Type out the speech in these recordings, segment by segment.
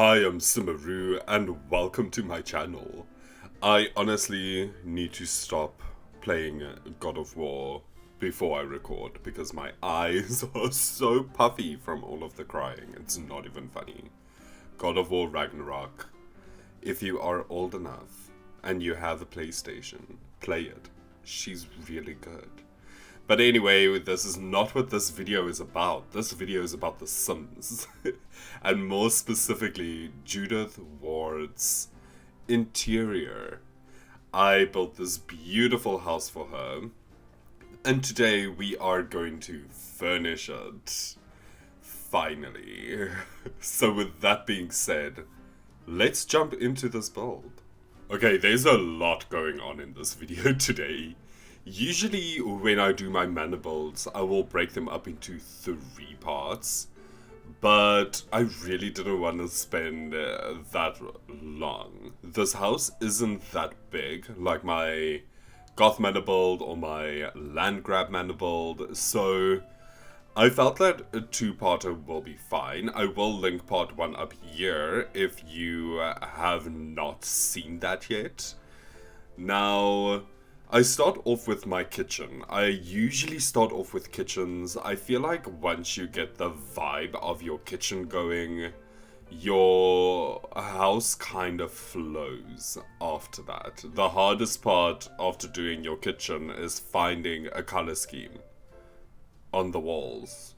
Hi, I'm SimmerRue, and welcome to my channel. I honestly need to stop playing God of War before I record because my eyes are so puffy from all of the crying. It's not even funny. God of War Ragnarok. If you are old enough and you have a PlayStation, play it. She's really good. But anyway, this is not what this video is about. This video is about The Sims. And more specifically, Judith Ward's interior. I built this beautiful house for her. And today we are going to furnish it. Finally. So with that being said, let's jump into this build. Okay, there's a lot going on in this video today. Usually when I do my mana builds, I will break them up into 3 parts, but I really didn't want to spend that long. This house isn't that big, like my goth mana build or my land grab mana build, so I felt that a 2-parter will be fine. I will link part 1 up here if you have not seen that yet. Now, I start off with my kitchen. I usually start off with kitchens. I feel like once you get the vibe of your kitchen going, your house kind of flows after that. The hardest part after doing your kitchen is finding a color scheme on the walls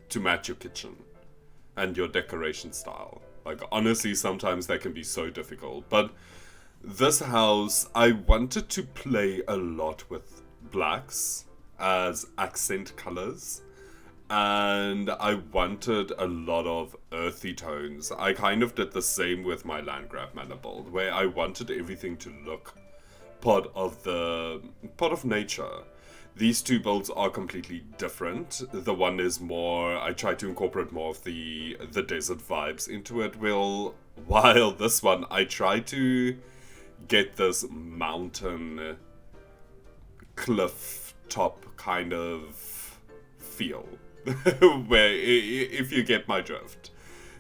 to match your kitchen and your decoration style. Like, honestly, sometimes that can be so difficult, but this house, I wanted to play a lot with blacks as accent colors, and I wanted a lot of earthy tones. I kind of did the same with my land grab mana build, where I wanted everything to look part of nature. These 2 builds are completely different. The one is more, I try to incorporate more of the desert vibes into it, while this one, I try to get this mountain cliff top kind of feel where if you get my drift.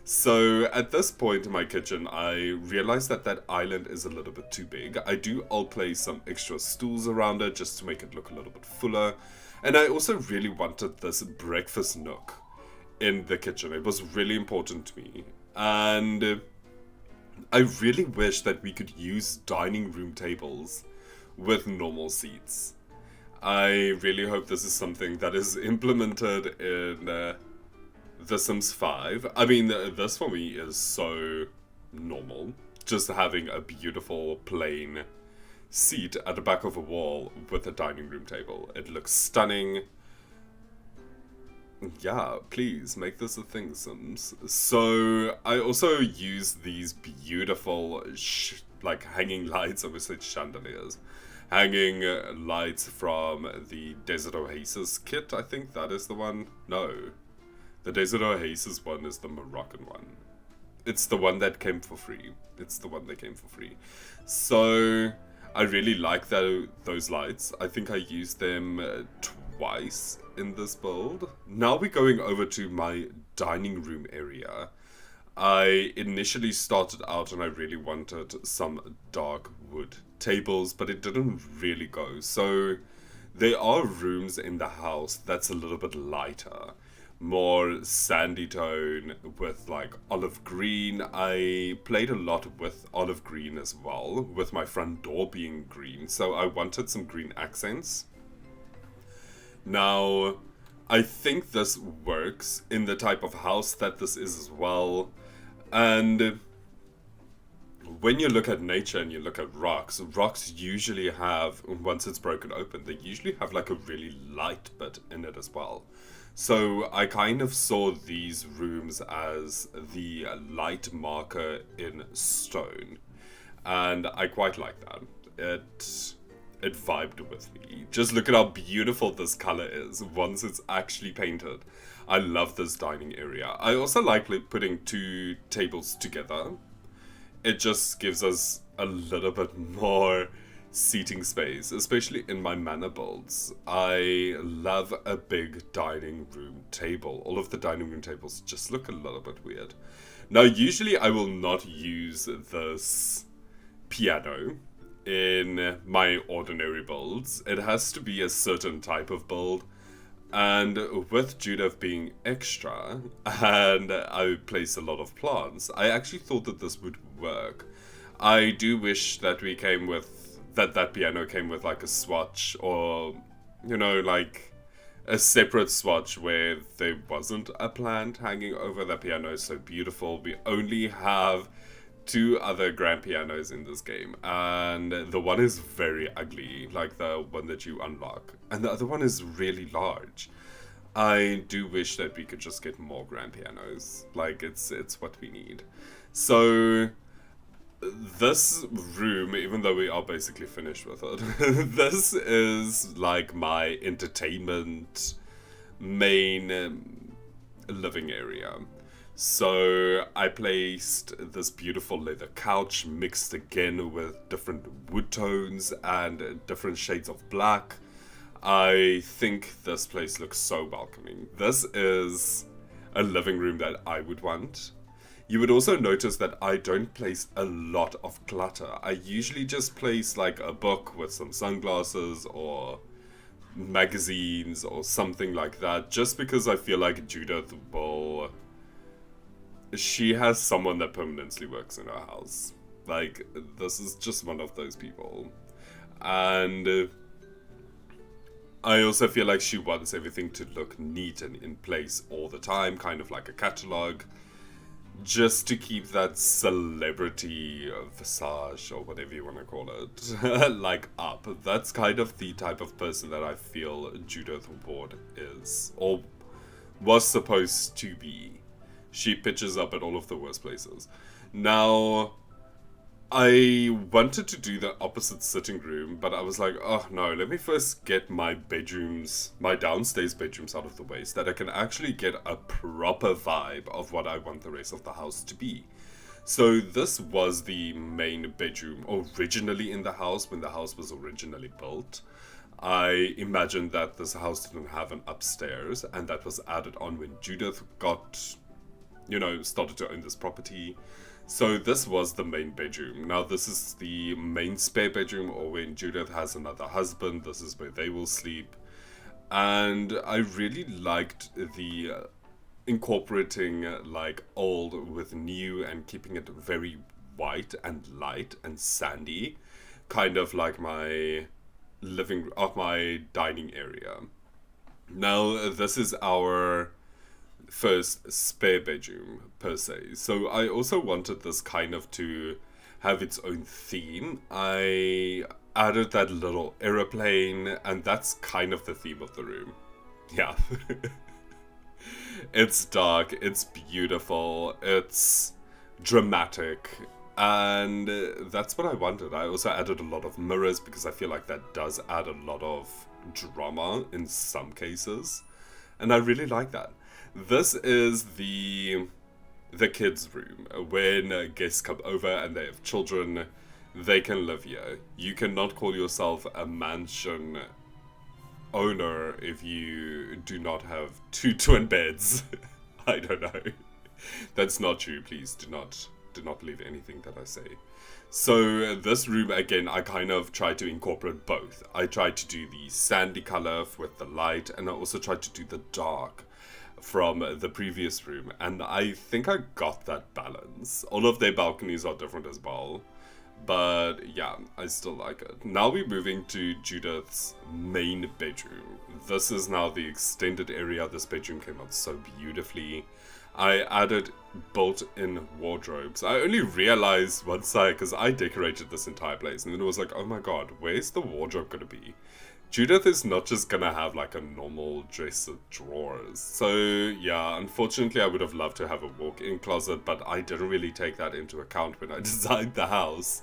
So at this point in my kitchen, I realized that island is a little bit too big. I'll place some extra stools around it just to make it look a little bit fuller. And I also really wanted this breakfast nook in the kitchen. It was really important to me. And I really wish that we could use dining room tables with normal seats. I really hope this is something that is implemented in The Sims 5. I mean, this for me is so normal. Just having a beautiful plain seat at the back of a wall with a dining room table. It looks stunning. Yeah, please make this a thing, Sims. So I also use these beautiful like hanging lights, obviously chandeliers, hanging lights from the Desert Oasis kit. I think that is the one. No, the Desert Oasis one is the Moroccan one. It's the one that came for free. So I really like those lights. I think I used them twice in this build. Now we're going over to my dining room area. I initially started out and I really wanted some dark wood tables, but it didn't really go. So there are rooms in the house that's a little bit lighter, more sandy tone with like olive green. I played a lot with olive green as well, with my front door being green, so I wanted some green accents. Now, I think this works in the type of house that this is as well. And when you look at nature and you look at rocks usually have, once it's broken open, they usually have like a really light bit in it as well. So I kind of saw these rooms as the light marker in stone. And I quite like that. It vibed with me. Just look at how beautiful this color is once it's actually painted. I love this dining area. I also like putting 2 tables together. It just gives us a little bit more seating space, especially in my mana builds. I love a big dining room table. All of the dining room tables just look a little bit weird. Now, usually I will not use this piano in my ordinary builds. It has to be a certain type of build. And with Judith being extra, and I place a lot of plants, I actually thought that this would work. I do wish that we came with, that piano came with like a swatch, or, you know, like a separate swatch where there wasn't a plant hanging over the piano. So beautiful. We only have 2 other grand pianos in this game, and the one is very ugly, like the one that you unlock, and the other one is really large. I do wish that we could just get more grand pianos. Like, it's what we need. So this room, even though we are basically finished with it, this is like my entertainment main living area. So I placed this beautiful leather couch mixed again with different wood tones and different shades of black. I think this place looks so welcoming. This is a living room that I would want. You would also notice that I don't place a lot of clutter. I usually just place like a book with some sunglasses or magazines or something like that, just because I feel like Judith will... She has someone that permanently works in her house. Like, this is just one of those people. And I also feel like she wants everything to look neat and in place all the time, kind of like a catalogue, just to keep that celebrity visage, or whatever you want to call it, like up. That's kind of the type of person that I feel Judith Ward is, or was supposed to be. She pitches up at all of the worst places. Now, I wanted to do the opposite sitting room, but I was like, oh no, let me first get my bedrooms, my downstairs bedrooms out of the way, so that I can actually get a proper vibe of what I want the rest of the house to be. So this was the main bedroom originally in the house, when the house was originally built. I imagined that this house didn't have an upstairs, and that was added on when Judith got, you know, started to own this property. So this was the main bedroom. Now this is the main spare bedroom, or when Judith has another husband, this is where they will sleep. And I really liked the incorporating like old with new and keeping it very white and light and sandy, kind of like my my dining area. Now this is our first spare bedroom per se. So I also wanted this kind of to have its own theme. I added that little aeroplane, and that's kind of the theme of the room. Yeah. It's dark, it's beautiful, it's dramatic, and that's what I wanted. I also added a lot of mirrors because I feel like that does add a lot of drama in some cases, and I really like that. This is the kids' room. When guests come over and they have children, they can live here. You cannot call yourself a mansion owner if you do not have 2 twin beds. I don't know. That's not true. Please do not believe anything that I say. So this room, again, I kind of tried to incorporate both. I tried to do the sandy color with the light, and I also tried to do the dark from the previous room, and I think I got that balance. All of their balconies are different as well, but yeah, I still like it. Now we're moving to Judith's main bedroom. This is now the extended area. This bedroom came out so beautifully. I added built-in wardrobes. I only realized once because I decorated this entire place, and then it was like, oh my god, where's the wardrobe gonna be? Judith is not just gonna have like a normal dresser drawers. So yeah, unfortunately I would have loved to have a walk-in closet, but I didn't really take that into account when I designed the house.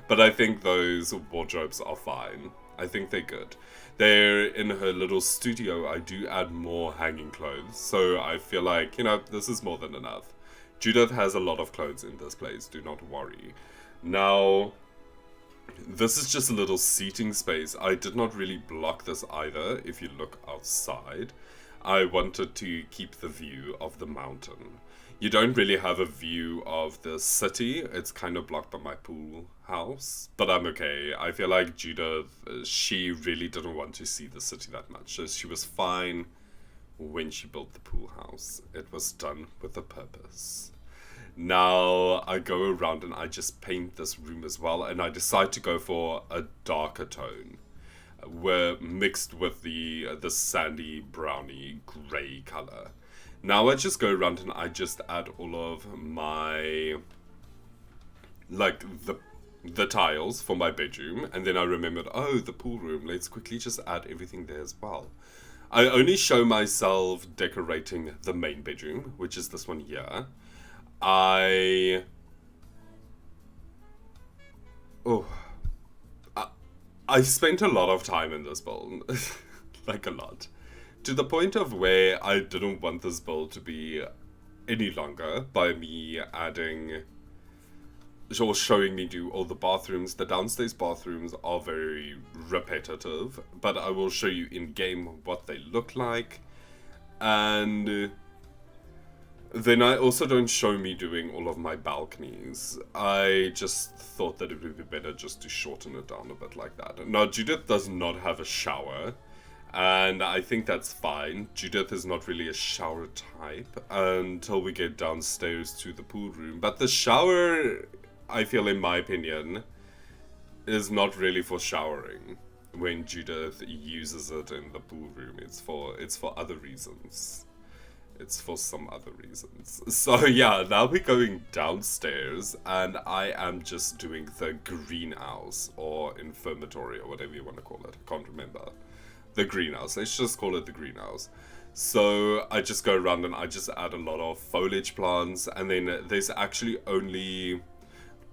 But I think those wardrobes are fine. I think they're good. They're in her little studio. I do add more hanging clothes, so I feel like, you know, this is more than enough. Judith has a lot of clothes in this place, do not worry. Now, this is just a little seating space. I did not really block this either, if you look outside. I wanted to keep the view of the mountain. You don't really have a view of the city. It's kind of blocked by my pool house, but I'm okay. I feel like Judith, she really didn't want to see the city that much. So she was fine when she built the pool house. It was done with a purpose. Now I go around and I just paint this room as well, and I decide to go for a darker tone. Were mixed with the sandy browny grey color. Now I just go around and I just add all of my like the tiles for my bedroom, and then I remembered, oh, the pool room, let's quickly just add everything there as well. I only show myself decorating the main bedroom, which is this one here. I oh I spent a lot of time in this build, like a lot, to the point of where I didn't want this build to be any longer by me adding or showing me do all the bathrooms. The downstairs bathrooms are very repetitive, but I will show you in game what they look like, and then I also don't show me doing all of my balconies. I just thought that it would be better just to shorten it down a bit like that. Now, Judith does not have a shower, and I think that's fine. Judith is not really a shower type until we get downstairs to the pool room. But the shower, I feel, in my opinion, is not really for showering. When Judith uses it in the pool room, it's for other reasons. It's for some other reasons. So yeah, now we're going downstairs, and I am just doing the greenhouse, or infirmatory, or whatever you want to call it. I can't remember. The greenhouse. Let's just call it the greenhouse. So I just go around and I just add a lot of foliage plants, and then there's actually only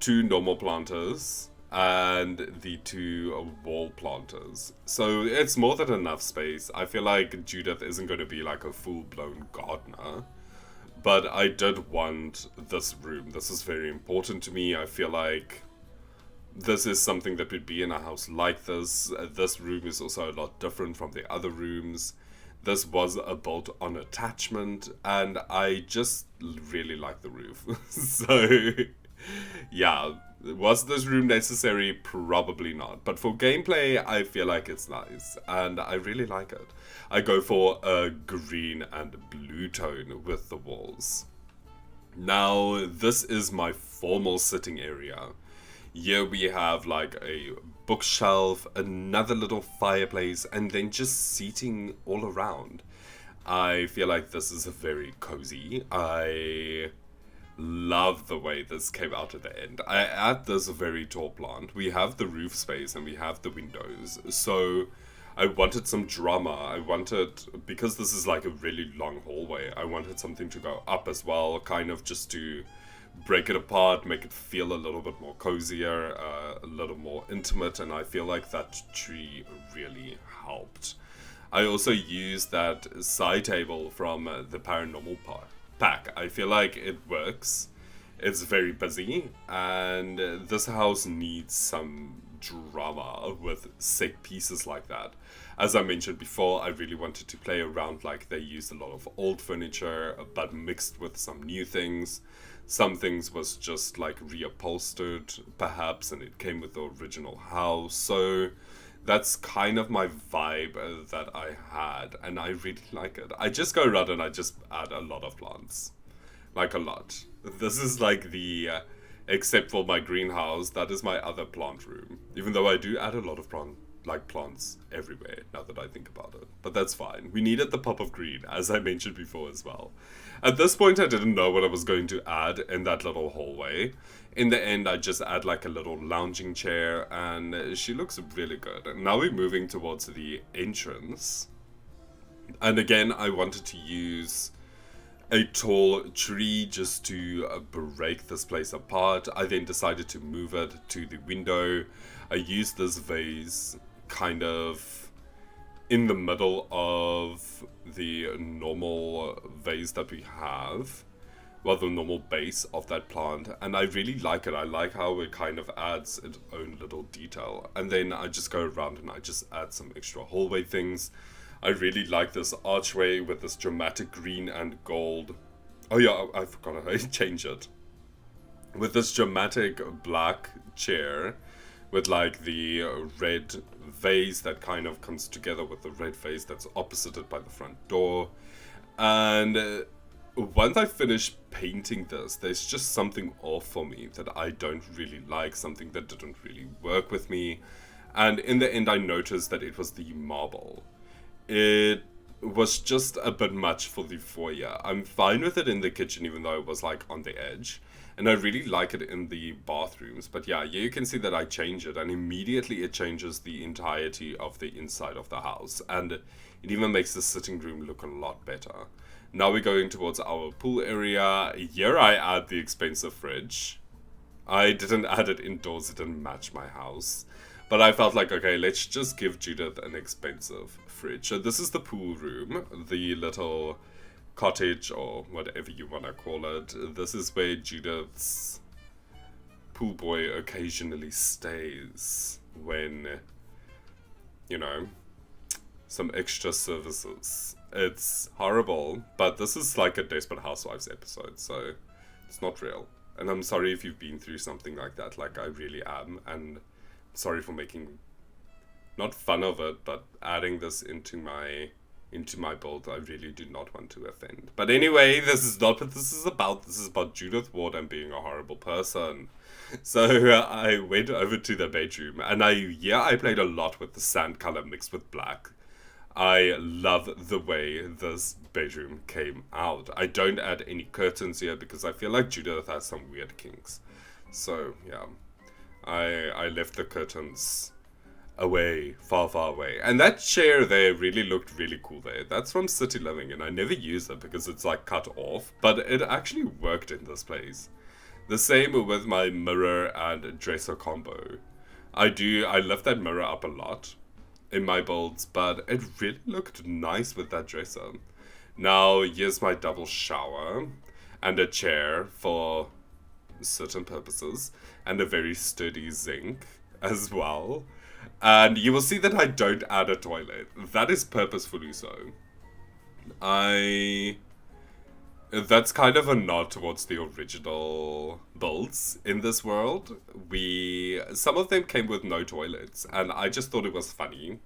2 normal planters and the 2 wall planters. So it's more than enough space. I feel like Judith isn't going to be like a full-blown gardener, but I did want this room. This is very important to me. I feel like this is something that would be in a house like this. This room is also a lot different from the other rooms. This was a bolt-on attachment, and I just really like the roof. So yeah, was this room necessary? Probably not. But for gameplay, I feel like it's nice, and I really like it. I go for a green and blue tone with the walls. Now, this is my formal sitting area. Here we have like a bookshelf, another little fireplace, and then just seating all around. I feel like this is very cozy. I love the way this came out at the end. I add this very tall plant. We have the roof space and we have the windows. So I wanted some drama. I wanted, because this is like a really long hallway, I wanted something to go up as well, kind of just to break it apart, make it feel a little bit more cozier, a little more intimate, and I feel like that tree really helped. I also used that side table from the paranormal pack. I feel like it works. It's very busy, and this house needs some drama with set pieces like that. As I mentioned before, I really wanted to play around, like they used a lot of old furniture, but mixed with some new things. Some things was just like reupholstered, perhaps, and it came with the original house. So that's kind of my vibe that I had, and I really like it. I just go around and I just add a lot of plants. Like a lot. This is like the, except for my greenhouse, that is my other plant room. Even though I do add a lot of plants everywhere, now that I think about it. But that's fine. We needed the pop of green, as I mentioned before as well. At this point, I didn't know what I was going to add in that little hallway. In the end, I just add like a little lounging chair, and she looks really good. And now we're moving towards the entrance. And again, I wanted to use a tall tree just to break this place apart. I then decided to move it to the window. I used this vase kind of in the middle of the normal vase that we have. Well, the normal base of that plant, and I really like it. I like how it kind of adds its own little detail. And then I just go around and I just add some extra hallway things. I really like this archway with this dramatic green and gold. Oh yeah, I forgot I changed it. With this dramatic black chair with like the red vase that kind of comes together with the red vase that's opposited by the front door. And once I finish painting this, there's just something off for me that I don't really like, something that didn't really work with me. And in the end, I noticed that it was the marble. It was just a bit much for the foyer. I'm fine with it in the kitchen, even though it was like on the edge. And I really like it in the bathrooms. But yeah, you can see that I change it, and immediately it changes the entirety of the inside of the house. And it even makes the sitting room look a lot better. Now we're going towards our pool area. Here I add the expensive fridge. I didn't add it indoors, it didn't match my house. But I felt like, okay, let's just give Judith an expensive fridge. So this is the pool room, the little cottage or whatever you want to call it. This is where Judith's pool boy occasionally stays when, you know, some extra services. It's horrible, but this is like a Desperate Housewives episode, so it's not real. And I'm sorry if you've been through something like that, like I really am, and sorry for making not fun of it, but adding this into my build. I really do not want to offend. But anyway, this is not what this is about. This is about Judith Ward and being a horrible person. So I went over to the bedroom, and I played a lot with the sand color mixed with black. I love the way this bedroom came out. I don't add any curtains here because I feel like Judith has some weird kinks. So yeah, I left the curtains away, far, far away. And that chair there really looked really cool there. That's from City Living, and I never use it because it's like cut off, but it actually worked in this place. The same with my mirror and dresser combo. I lift that mirror up a lot in my builds, but it really looked nice with that dresser. Now here's my double shower and a chair for certain purposes and a very sturdy zinc as well. And you will see that I don't add a toilet. That is purposefully so. That's kind of a nod towards the original builds in this world. Some of them came with no toilets, and I just thought it was funny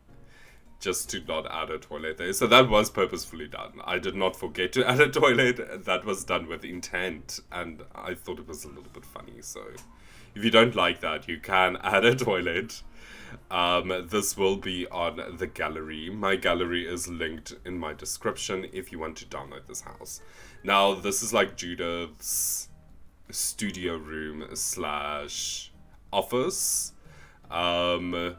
just to not add a toilet there. So that was purposefully done. I did not forget to add a toilet. That was done with intent, and I thought it was a little bit funny. So if you don't like that, you can add a toilet. This will be on the gallery. My gallery is linked in my description if you want to download this house. Now, this is like Judith's studio room / office. I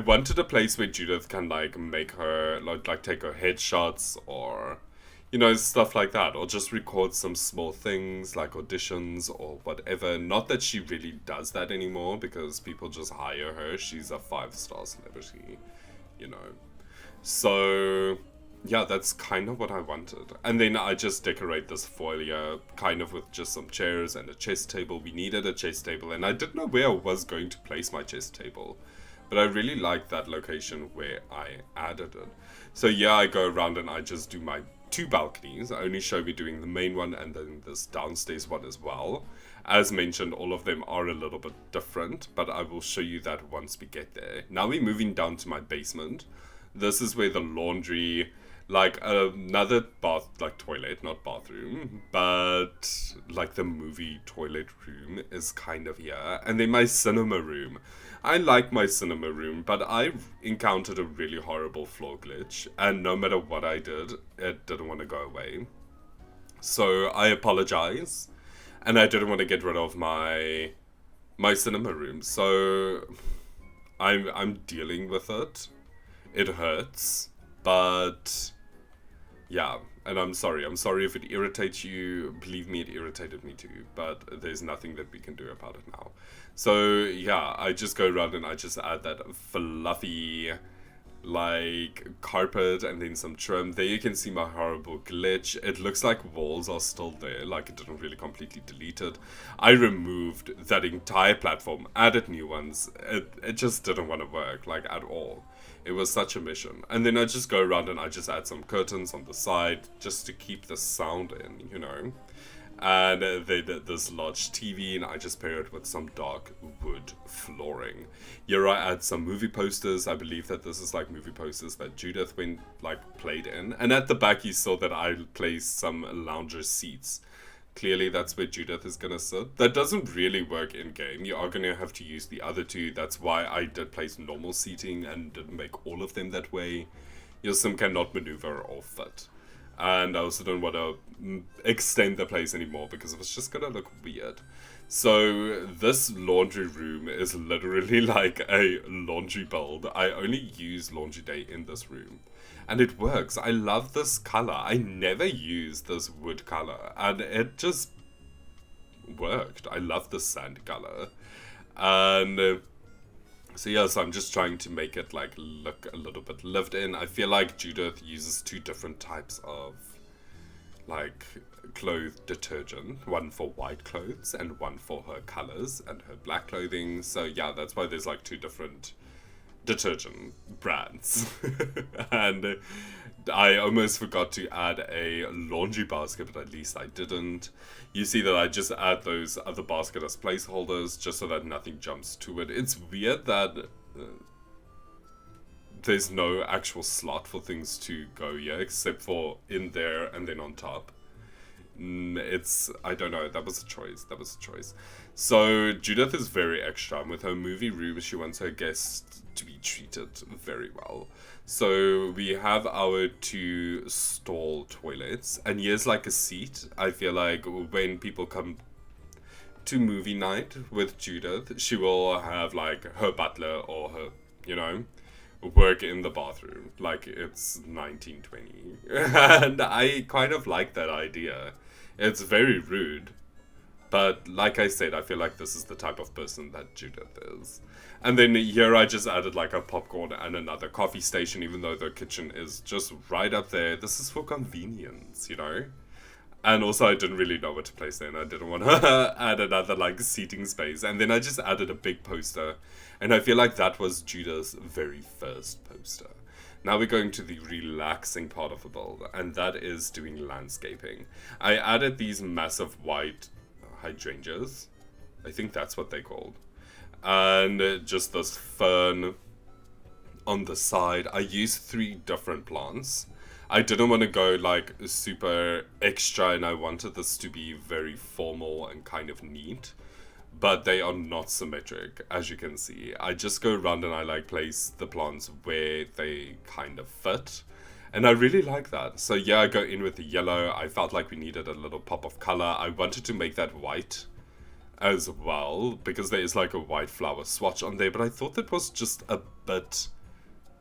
wanted a place where Judith can like make her like take her headshots or stuff like that, or just record some small things like auditions or whatever. Not that she really does that anymore because people just hire her. She's a 5-star celebrity, So yeah, that's kind of what I wanted. And then I just decorate this foyer kind of with just some chairs and a chess table. We needed a chess table, and I didn't know where I was going to place my chess table, but I really liked that location where I added it. So yeah, I go around and I just do my 2 balconies. I only show me doing the main one and then this downstairs one as well. As mentioned, all of them are a little bit different, but I will show you that once we get there. Now we're moving down to my basement. This is where the laundry, like another toilet, not bathroom, but like the movie toilet room is kind of here. And then my cinema room. I like my cinema room, but I encountered a really horrible floor glitch, and no matter what I did, it didn't want to go away. So I apologize, and I didn't want to get rid of my cinema room. So I'm dealing with it. It hurts, but yeah, and I'm sorry. I'm sorry if it irritates you. Believe me, it irritated me too, but there's nothing that we can do about it now. So yeah, I just go around and I just add that fluffy like carpet and then some trim. There you can see my horrible glitch. It looks like walls are still there, like it didn't really completely delete it. I removed that entire platform, added new ones. It just didn't want to work, like, at all. It was such a mission. And then I just go around and I just add some curtains on the side just to keep the sound in, you know. And they did this large TV, and I just pair it with some dark wood flooring. Here I add some movie posters. I believe that this is like movie posters that Judith played in. And at the back you saw that I placed some lounger seats. Clearly that's where Judith is gonna sit. That doesn't really work in game. You are gonna have to use the other two. That's why I did place normal seating and didn't make all of them that way. Your sim cannot maneuver or fit. And I also don't want to extend the place anymore because it was just gonna look weird. So this laundry room is literally like a laundry build. I only use laundry day in this room. And it works. I love this color. I never use this wood color. And it just worked. I love the sand color. And so yeah, so I'm just trying to make it like look a little bit lived in. I feel like Judith uses two different types of like clothes detergent. One for white clothes and one for her colors and her black clothing. So yeah, that's why there's like two different detergent brands. And I almost forgot to add a laundry basket, but at least I didn't. You see that I just add those other baskets as placeholders just so that nothing jumps to it. It's weird that there's no actual slot for things to go here except for in there and then on top. I don't know, that was a choice. So Judith is very extra. With her movie room, she wants her guests to be treated very well. So we have our two stall toilets, and here's like a seat. I feel like when people come to movie night with Judith, she will have like her butler or her, you know, work in the bathroom like it's 1920. And I kind of like that idea. It's very rude, but like I said, I feel like this is the type of person that Judith is. And then here I just added like a popcorn and another coffee station, even though the kitchen is just right up there. This is for convenience, you know? And also I didn't really know what to place there, and I didn't want to add another like seating space. And then I just added a big poster, and I feel like that was Judith's very first poster. Now we're going to the relaxing part of the build, and that is doing landscaping. I added these massive white hydrangeas. I think that's what they're called. And just this fern on the side. I used 3 different plants. I didn't want to go like super extra, and I wanted this to be very formal and kind of neat. But they are not symmetric, as you can see. I just go around and I like place the plants where they kind of fit. And I really like that. So yeah, I go in with the yellow. I felt like we needed a little pop of color. I wanted to make that white as well, because there is like a white flower swatch on there. But I thought that was just a bit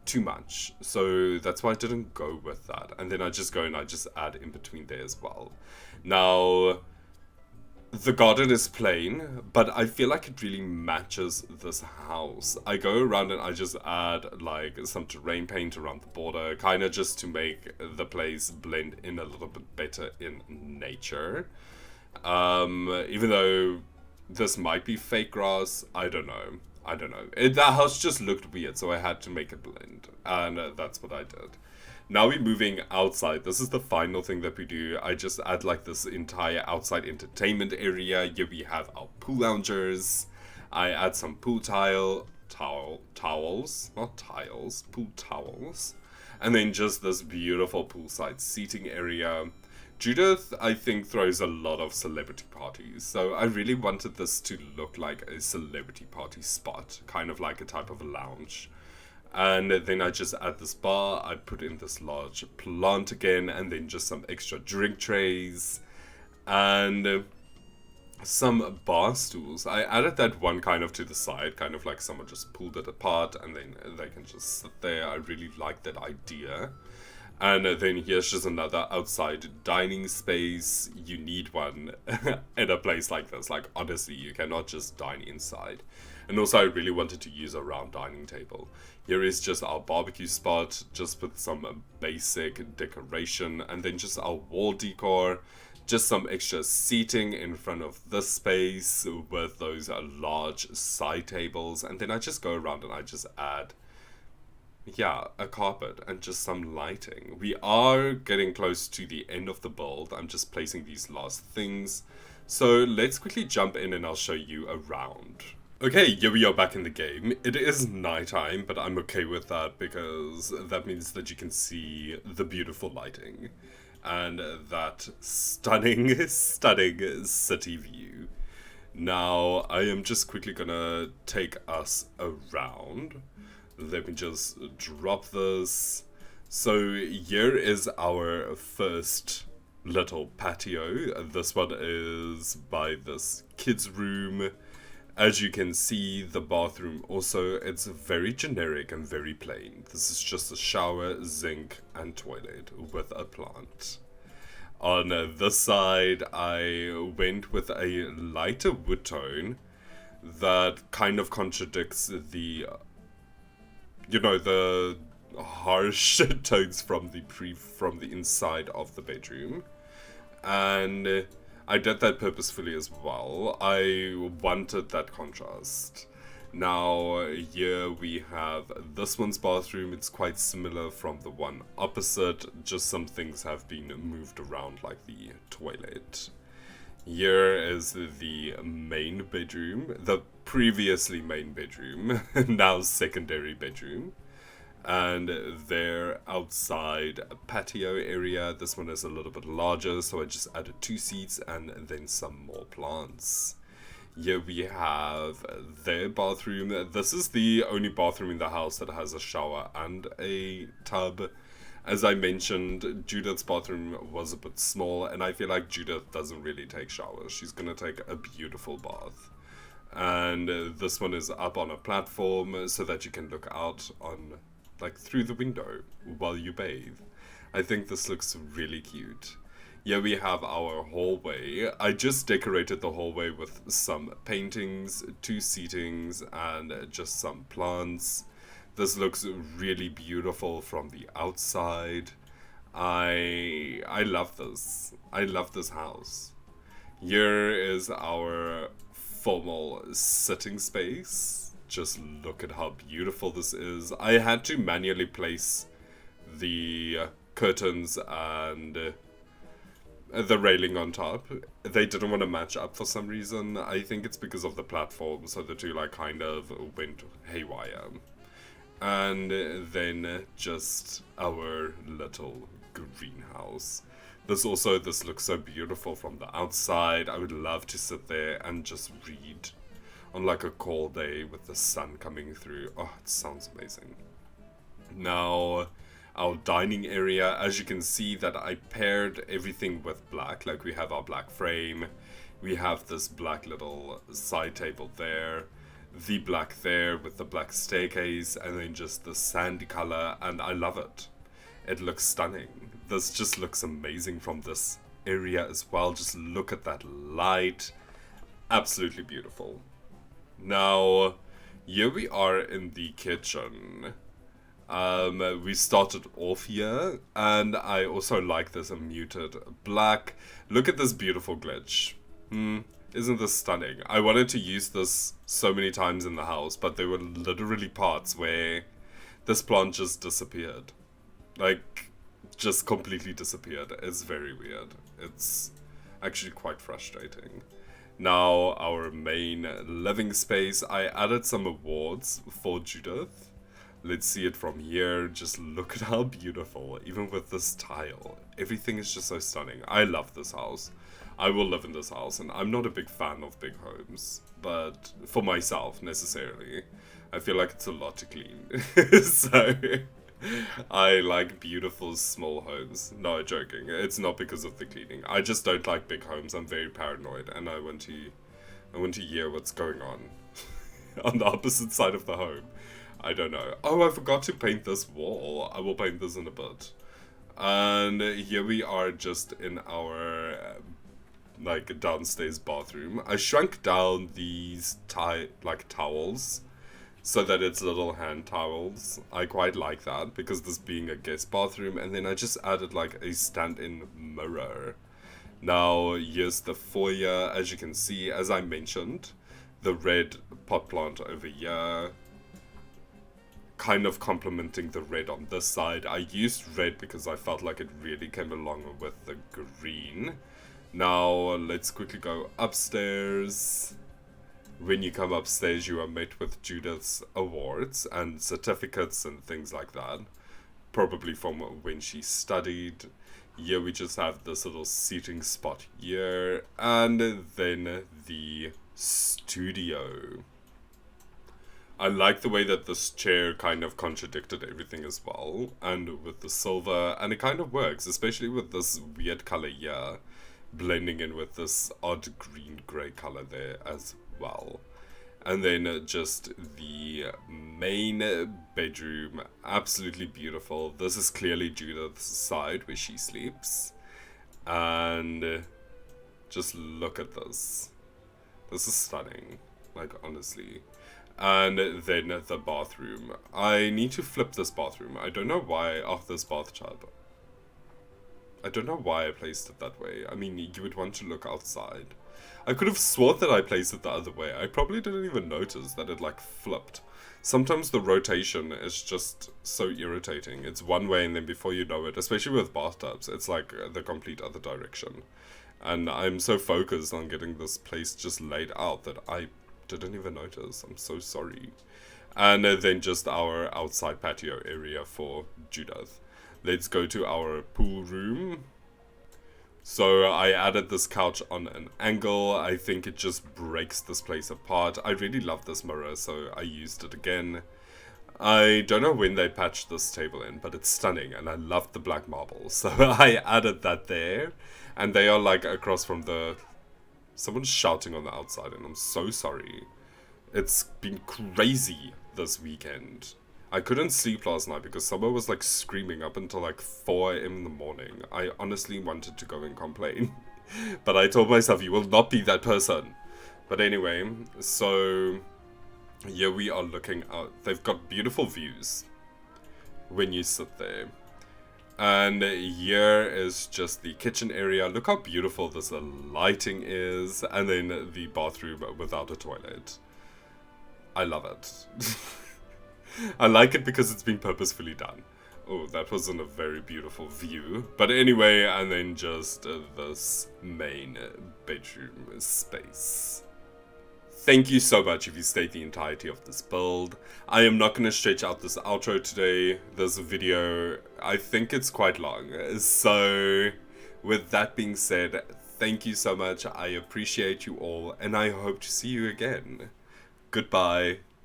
too much. So that's why I didn't go with that. And then I just go and I just add in between there as well. Now, the garden is plain, but I feel like it really matches this house. I go around and I just add like some terrain paint around the border, kind of just to make the place blend in a little bit better in nature. Even though this might be fake grass, I don't know. The house just looked weird, so I had to make it blend, and that's what I did. Now we're moving outside. This is the final thing that we do. I just add like this entire outside entertainment area. Here we have our pool loungers. I add some pool towels, not tiles, pool towels. And then just this beautiful poolside seating area. Judith, I think, throws a lot of celebrity parties. So I really wanted this to look like a celebrity party spot, kind of like a type of a lounge. And then I just add this bar, I put in this large plant again, and then just some extra drink trays, and some bar stools. I added that one kind of to the side, kind of like someone just pulled it apart, and then they can just sit there. I really like that idea. And then here's just another outside dining space. You need one in a place like this. Like, honestly, you cannot just dine inside. And also, I really wanted to use a round dining table. Here is just our barbecue spot, just with some basic decoration, and then just our wall decor. Just some extra seating in front of this space with those large side tables. And then I just go around and I just add, yeah, a carpet and just some lighting. We are getting close to the end of the build. I'm just placing these last things. So let's quickly jump in and I'll show you around. Okay, here we are back in the game. It is nighttime, but I'm okay with that because that means that you can see the beautiful lighting and that stunning, stunning city view. Now, I am just quickly gonna take us around. Let me just drop this. So here is our first little patio. This one is by this kids' room. As you can see, the bathroom also, it's very generic and very plain. This is just a shower, sink, and toilet with a plant. On this side, I went with a lighter wood tone that kind of contradicts the, the harsh tones from the inside of the bedroom. And I did that purposefully as well. I wanted that contrast. Now, here we have this one's bathroom. It's quite similar from the one opposite. Just some things have been moved around, like the toilet. Here is the main bedroom. The previously main bedroom, now secondary bedroom. And their outside patio area. This one is a little bit larger, so I just added 2 seats and then some more plants. Here we have their bathroom. This is the only bathroom in the house that has a shower and a tub. As I mentioned, Judith's bathroom was a bit small, and I feel like Judith doesn't really take showers. She's gonna take a beautiful bath. And this one is up on a platform so that you can look out on, like, through the window while you bathe. I think this looks really cute. Here we have our hallway. I just decorated the hallway with some paintings, 2 seatings, and just some plants. This looks really beautiful from the outside. I love this. I love this house. Here is our formal sitting space. Just look at how beautiful this is. I had to manually place the curtains and the railing on top. They didn't want to match up for some reason. I think it's because of the platform, so the two kind of went haywire. And then just our little greenhouse. This looks so beautiful from the outside. I would love to sit there and just read on a cold day with the sun coming through. Oh, it sounds amazing. Now, our dining area, as you can see that I paired everything with black. We have our black frame, we have this black little side table there, the black there with the black staircase, and then just the sandy color, and I love it. It looks stunning. This just looks amazing from this area as well. Just look at that light. Absolutely beautiful. Now, here we are in the kitchen. We started off here, and I also like this muted black. Look at this beautiful glitch. Isn't this stunning? I wanted to use this so many times in the house, but there were literally parts where this plant just disappeared. Just completely disappeared. It's very weird. It's actually quite frustrating. Now, our main living space, I added some awards for Judith. Let's see it from here. Just look at how beautiful, even with this tile. Everything is just so stunning. I love this house. I will live in this house, and I'm not a big fan of big homes, but for myself, necessarily. I feel like it's a lot to clean. So, I like beautiful small homes. No, joking. It's not because of the cleaning. I just don't like big homes. I'm very paranoid, and I want to hear what's going on the opposite side of the home. I don't know. Oh, I forgot to paint this wall. I will paint this in a bit. And here we are just in our like downstairs bathroom. I shrunk down these towels so that it's little hand towels. I quite like that because this being a guest bathroom, and then I just added like a stand-in mirror. Now here's the foyer. As you can see, as I mentioned, the red pot plant over here kind of complementing the red on this side. I used red because I felt like it really came along with the green. Now let's quickly go upstairs. When you come upstairs, you are met with Judith's awards and certificates and things like that. Probably from when she studied. Here we just have this little seating spot here. And then the studio. I like the way that this chair kind of contradicted everything as well. And with the silver, and it kind of works, especially with this weird color here. Blending in with this odd green-gray color there as well. And then just the main bedroom, absolutely beautiful. This is clearly Judith's side where she sleeps. And just look at this. This is stunning, like honestly. And then the bathroom. I need to flip this bathroom. I don't know why, this bathtub. I don't know why I placed it that way. I mean, you would want to look outside. I could have sworn that I placed it the other way. I probably didn't even notice that it like flipped. Sometimes the rotation is just so irritating. It's one way and then before you know it, especially with bathtubs, it's like the complete other direction. And I'm so focused on getting this place just laid out that I didn't even notice. I'm so sorry. And then just our outside patio area for Judith. Let's go to our pool room. So I added this couch on an angle. I think it just breaks this place apart. I really love this mirror, so I used it again. I don't know when they patched this table in, but it's stunning, and I love the black marble. So I added that there, and they are like across from the... Someone's shouting on the outside, and I'm so sorry. It's been crazy this weekend. I couldn't sleep last night because someone was like screaming up until like 4 a.m. in the morning. I honestly wanted to go and complain. But I told myself, you will not be that person. But anyway, so here we are looking out. They've got beautiful views when you sit there. And here is just the kitchen area. Look how beautiful this lighting is. And then the bathroom without a toilet. I love it. I like it because it's been purposefully done. Oh, that wasn't a very beautiful view. But anyway, and then just this main bedroom space. Thank you so much if you stayed the entirety of this build. I am not going to stretch out this outro today. This video, I think it's quite long. So, with that being said, thank you so much. I appreciate you all, and I hope to see you again. Goodbye.